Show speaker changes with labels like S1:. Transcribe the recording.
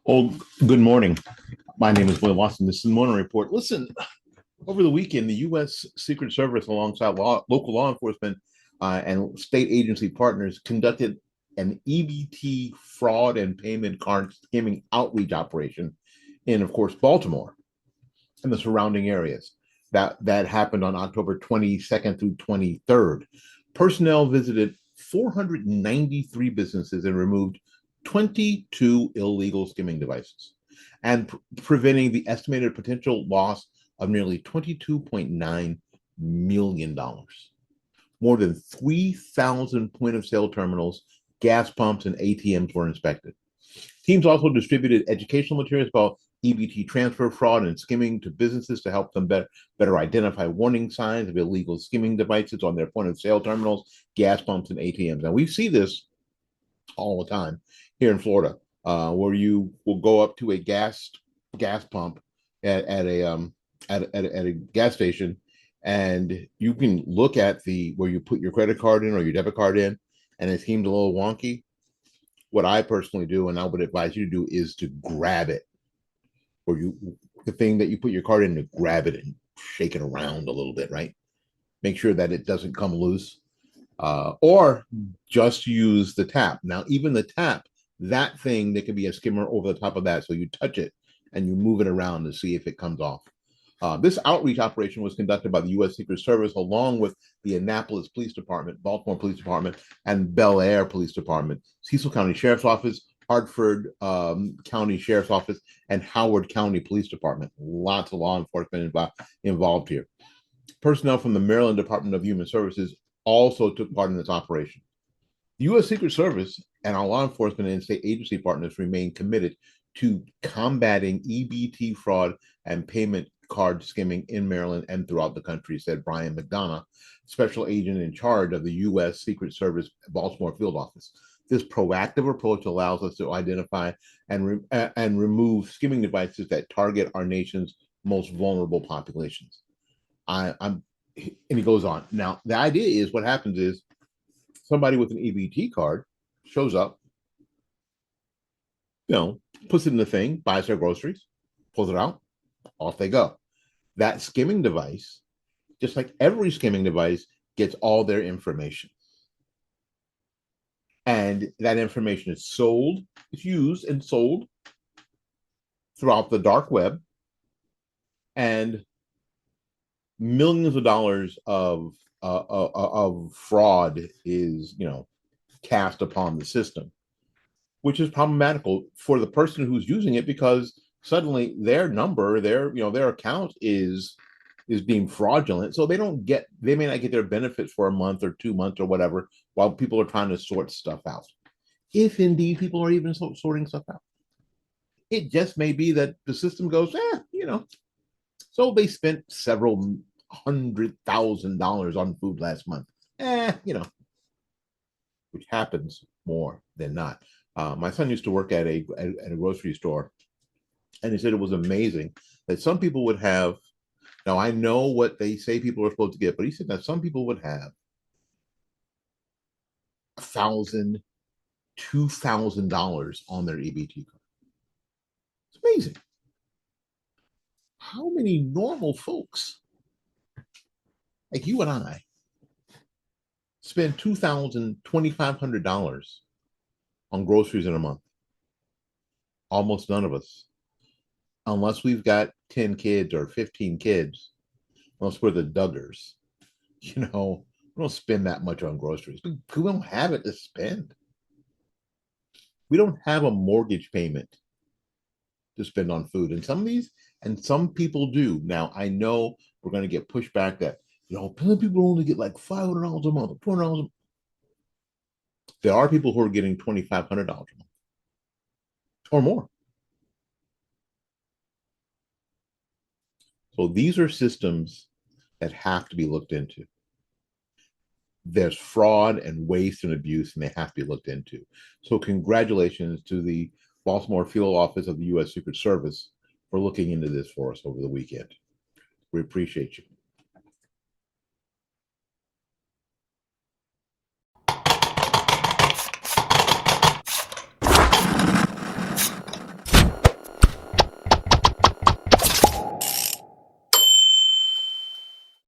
S1: Oh, good morning. My name is Will Watson. This is the Morning Report. Listen, over the weekend, the U.S. Secret Service, alongside local law enforcement and state agency partners, conducted an EBT fraud and payment card skimming outreach operation in, of course, Baltimore and the surrounding areas. That happened on October 22nd through 23rd. Personnel visited 493 businesses and removed 22 illegal skimming devices and preventing the estimated potential loss of nearly $22.9 million. More than 3,000 point of sale terminals, gas pumps, and ATMs were inspected. Teams also distributed educational materials about EBT transfer fraud and skimming to businesses to help them better identify warning signs of illegal skimming devices on their point of sale terminals, gas pumps, and ATMs. And we see this all the time here in Florida, where you will go up to a gas pump at a gas station, and you can look at the where you put your credit card in or your debit card in, and it seems a little wonky. What I personally do, and I would advise you to do, is to grab it, or the thing that you put your card in, to grab it and shake it around a little bit, right? Make sure that it doesn't come loose, or just use the tap. Now, even the tap, that thing, there could be a skimmer over the top of that. So you touch it and you move it around to see if it comes off. This outreach operation was conducted by the U.S. Secret Service along with the Annapolis Police Department, Baltimore Police Department, and Bel Air Police Department, Cecil County Sheriff's Office, Hartford County Sheriff's Office, and Howard County Police Department. Lots of law enforcement involved here. Personnel from the Maryland Department of Human Services also took part in this operation. The U.S. Secret Service and our law enforcement and state agency partners remain committed to combating EBT fraud and payment card skimming in Maryland and throughout the country, said Brian McDonough, special agent in charge of the U.S. Secret Service Baltimore field office. This proactive approach allows us to identify and remove skimming devices that target our nation's most vulnerable populations. And he goes on. Now, the idea is what happens is somebody with an EBT card shows up, puts it in the thing, buys their groceries, pulls it out, off they go. That skimming device, just like every skimming device, gets all their information. And that information is sold, it's used and sold throughout the dark web. And millions of dollars of fraud is, cast upon the system, which is problematical for the person who's using it, because suddenly their number, their account is deemed fraudulent. So they may not get their benefits for a month or 2 months or whatever, while people are trying to sort stuff out. If indeed people are even sorting stuff out, it just may be that the system goes, so they spent several $100,000 on food last month, which happens more than not. My son used to work at a grocery store, and he said it was amazing that some people would have. Now, I know what they say people are supposed to get, but he said that some people would have $1,000, $2,000 on their EBT card. It's amazing. How many normal folks like you and I spend $2,000, $2,500 on groceries in a month? Almost none of us, unless we've got 10 kids or 15 kids, unless we're the Duggars. We don't spend that much on groceries. We don't have it to spend. We don't have a mortgage payment to spend on food. And some people do. Now, I know we're going to get pushback that, some people only get like $500 a month or $200 a month. There are people who are getting $2,500 a month or more. So these are systems that have to be looked into. There's fraud and waste and abuse, and they have to be looked into. So congratulations to the Baltimore Field Office of the U.S. Secret Service for looking into this for us over the weekend. We appreciate you.